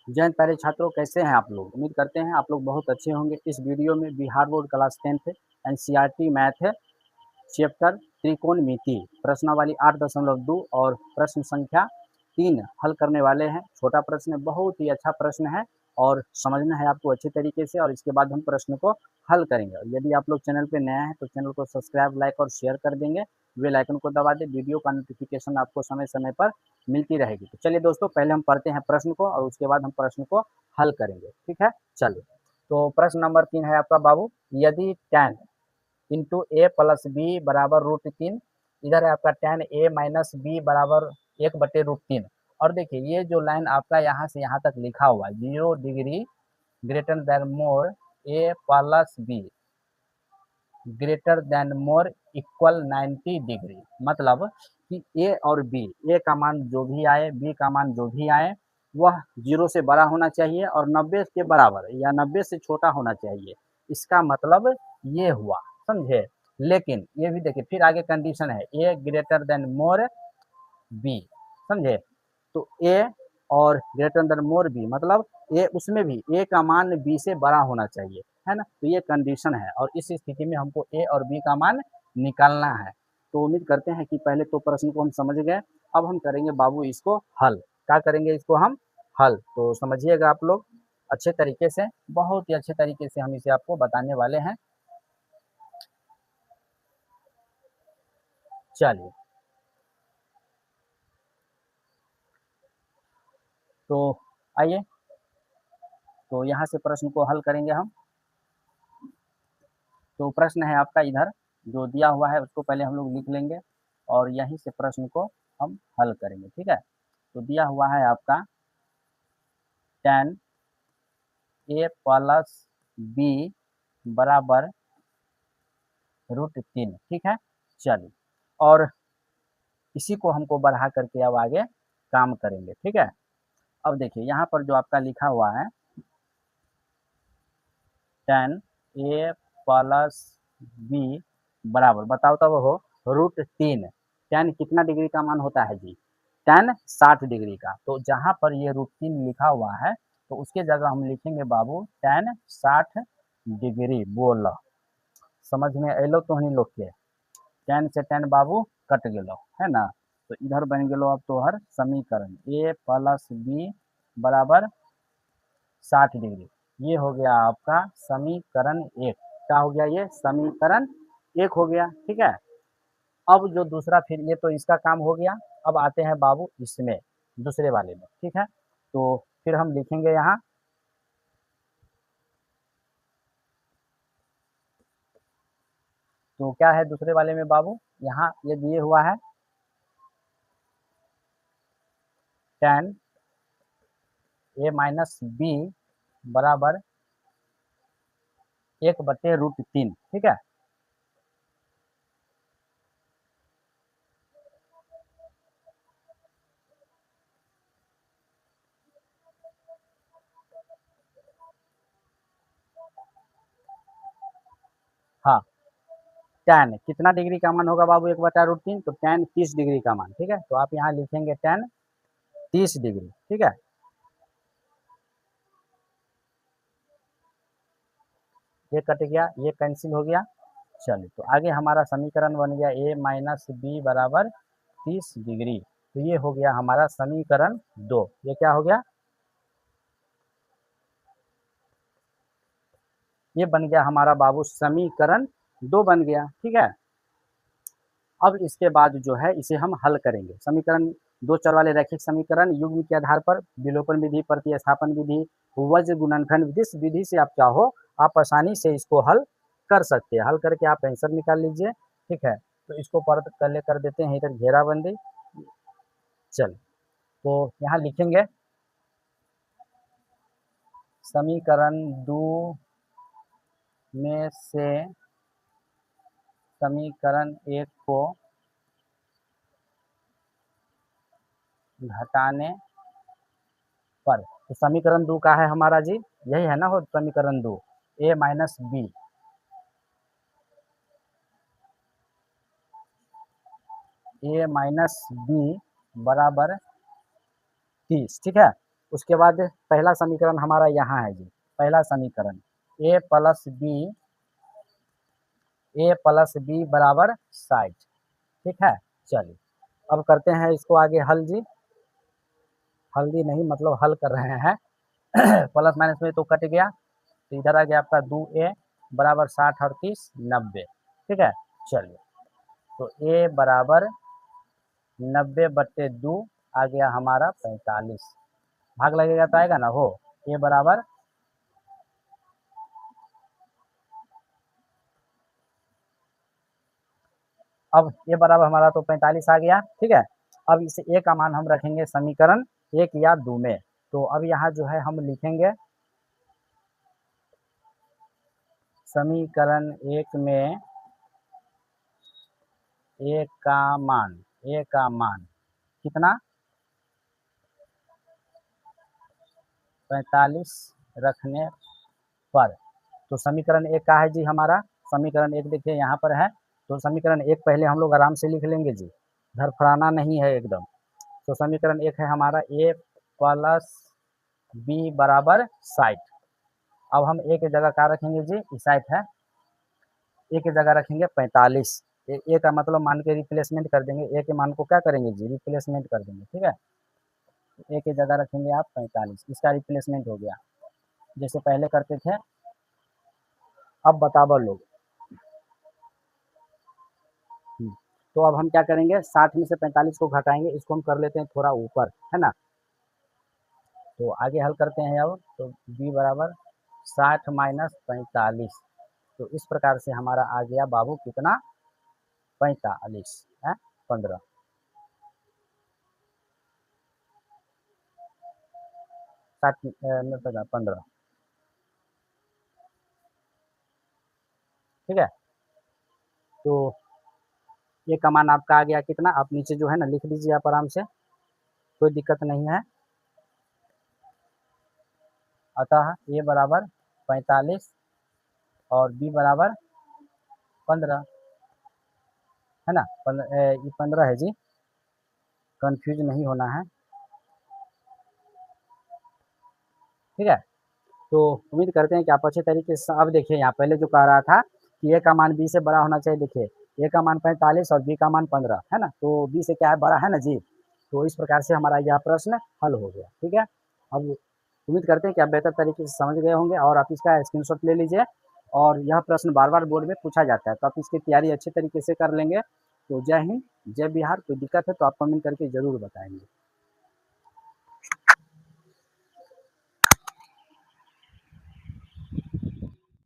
जैन प्यारे छात्रों, कैसे हैं आप लोग? उम्मीद करते हैं आप लोग बहुत अच्छे होंगे। इस वीडियो में Bihar board class 10th NCERT math है, चैप्टर त्रिकोणमिति प्रश्नावली 8.2 और प्रश्न संख्या 3 हल करने वाले हैं। छोटा प्रश्न है, बहुत ही अच्छा प्रश्न है और समझना है आपको अच्छे तरीके से, और इसके बाद हम प्रश्न को हल करेंगे। और यदि आप लोग चैनल पे नया है तो चैनल को सब्सक्राइब, लाइक और शेयर कर देंगे। बेल आइकन को दबा दें, वीडियो का नोटिफिकेशन आपको समय समय पर मिलती रहेगी। तो चलिए दोस्तों, पहले हम पढ़ते हैं प्रश्न को और उसके बाद हम प्रश्न को हल करेंगे। ठीक है, चलिए। तो प्रश्न नंबर 3 है आपका बाबू, यदि tan इंटू ए प्लस बी बराबर √3, इधर है आपका tan a माइनस बी बराबर 1/√3। और देखिए ये जो लाइन आपका यहाँ से यहाँ तक लिखा हुआ है 0 degree greater than more A plus be greater than more equal 90 degree, मतलब कि ए और बी, ए का मान जो भी आए, बी का मान जो भी आए, वह 0 से बड़ा होना चाहिए और 90 के बराबर या 90 से छोटा होना चाहिए। इसका मतलब ये हुआ, समझे। लेकिन ये भी देखिए, फिर आगे कंडीशन है ए ग्रेटर देन मोर बी, समझे। तो ए और ग्रेटर देन मोर बी मतलब ए, उसमें भी ए का मान बी से बड़ा होना चाहिए, है ना। तो ये कंडीशन है और इस स्थिति में हमको ए और बी का मान निकालना है। तो उम्मीद करते हैं कि पहले तो प्रश्न को हम समझ गए। अब हम करेंगे बाबू इसको हल। क्या करेंगे इसको हम? हल। तो समझिएगा आप लोग अच्छे तरीके से, बहुत ही अच्छे तरीके से हम इसे आपको बताने वाले हैं। चलिए, तो आइए, तो यहाँ से प्रश्न को हल करेंगे हम। तो प्रश्न है आपका, इधर जो दिया हुआ है उसको पहले हम लोग लिख लेंगे और यहीं से प्रश्न को हम हल करेंगे। ठीक है, तो दिया हुआ है आपका tan a प्लस बी बराबर √3। ठीक है, चलिए, और इसी को हमको बढ़ा करके अब आगे काम करेंगे। ठीक है, अब देखिए यहाँ पर जो आपका लिखा हुआ है tan a प्लस बी बराबर, बताओ तब हो, √3। tan कितना डिग्री का मान होता है जी? tan 60 डिग्री का। तो जहाँ पर ये √3 लिखा हुआ है तो उसके जगह हम लिखेंगे बाबू tan 60 डिग्री। बोल समझ में अलो तो हनी लोग के? tan से tan बाबू कट गेलो, है ना। तो इधर बन गेलो अब तोहर समीकरण a प्लस बी बराबर 60 डिग्री। ये हो गया आपका समीकरण 1। क्या हो गया? ये समीकरण 1 हो गया। ठीक है, अब जो दूसरा, फिर ये तो इसका काम हो गया। अब आते हैं बाबू इसमें, दूसरे वाले में। ठीक है, तो फिर हम लिखेंगे यहाँ, तो क्या है दूसरे वाले में बाबू? यहाँ ये दिए हुआ है tan a माइनस बी बराबर 1/√3। ठीक है, हाँ, tan कितना डिग्री का मान होगा बाबू 1/√3? तो tan 30 डिग्री का मान। ठीक है, तो आप यहाँ लिखेंगे tan 30 डिग्री। ठीक है, ये कट गया, ये कैंसिल हो गया। चलिए, तो आगे हमारा समीकरण बन गया a माइनस बी बराबर 30 डिग्री। तो ये हो गया हमारा समीकरण 2। ये क्या हो गया? ये बन गया हमारा बाबू समीकरण 2 बन गया। ठीक है, अब इसके बाद जो है इसे हम हल करेंगे। समीकरण 2 चर वाले रैखिक समीकरण युग्म के आधार पर विलोपन विधि, प्रतिस्थापन विधि, वज्र गुणनखंड विधि, इस विधि से आप चाहो आप आसानी से इसको हल कर सकते हैं। हल करके आप आंसर निकाल लीजिए। ठीक है, तो इसको पढ़ कर देते हैं इधर घेराबंदी। चल, तो यहाँ लिखेंगे समीकरण 2 में से समीकरण 1 को घटाने पर, तो समीकरण 2 का है हमारा जी, यही है ना हो समीकरण 2, a minus B, a minus B बराबर 30। ठीक है, उसके बाद पहला समीकरण हमारा यहाँ है जी, पहला समीकरण ए प्लस बी बराबर 60, ठीक है। चलिए अब करते हैं इसको आगे हल जी, हल्दी नहीं मतलब हल कर रहे हैं। प्लस माइनस में तो कट गया, तो इधर आ गया आपका 2a बराबर 60 और 30 90, ठीक है। चलिए तो a बराबर 90/2 आ गया हमारा 45, भाग लगेगा तो आएगा ना हो। a बराबर अब a बराबर हमारा तो 45 आ गया, ठीक है। अब इसे a का मान हम रखेंगे समीकरण 1 या 2 में, तो अब यहाँ जो है हम लिखेंगे समीकरण 1 में a का मान कितना 45 रखने पर, तो समीकरण 1 का है जी हमारा, समीकरण 1 देखिए यहाँ पर है, तो समीकरण 1 पहले हम लोग आराम से लिख लेंगे जी, धड़फड़ाना नहीं है एकदम। तो समीकरण 1 है हमारा a प्लस बी बराबर 60। अब हम a की जगह क्या रखेंगे जी, 60 है, a की जगह रखेंगे 45। ए का मतलब मान के रिप्लेसमेंट कर देंगे, a के मान को क्या करेंगे जी, रिप्लेसमेंट कर देंगे, ठीक है। a की जगह रखेंगे आप 45, इसका रिप्लेसमेंट हो गया जैसे पहले करते थे। अब बताओ लोग, तो अब हम क्या करेंगे, 60 में से 45 को घटाएंगे, इसको हम कर लेते हैं थोड़ा ऊपर, है ना। तो आगे हल करते हैं अब, तो b बराबर 60 माइनस 45, तो इस प्रकार से हमारा आ गया बाबू कितना 45 है 15, 15, ठीक है। तो ये का मान आपका आ गया कितना, आप नीचे जो है ना लिख लीजिए आप आराम से, कोई दिक्कत नहीं है। अतः a बराबर 45 और b बराबर 15, है ना। ये 15 है जी, कंफ्यूज नहीं होना है, ठीक है। तो उम्मीद करते हैं कि आप अच्छे तरीके से, अब देखिए यहाँ पहले जो कह रहा था कि a का मान b से बड़ा होना चाहिए, देखिए a का मान 45 और b का मान 15 है ना, तो b से क्या है बड़ा है ना जी, तो इस प्रकार से हमारा यह प्रश्न हल हो गया, ठीक है। अब उम्मीद करते हैं कि आप बेहतर तरीके से समझ गए होंगे और आप इसका स्क्रीनशॉट ले लीजिए, और यह प्रश्न बार बार बोर्ड में पूछा जाता है, तो आप इसकी तैयारी अच्छे तरीके से कर लेंगे। तो जय हिंद, जय बिहार। कोई दिक्कत है तो आप कमेंट करके ज़रूर बताएंगे।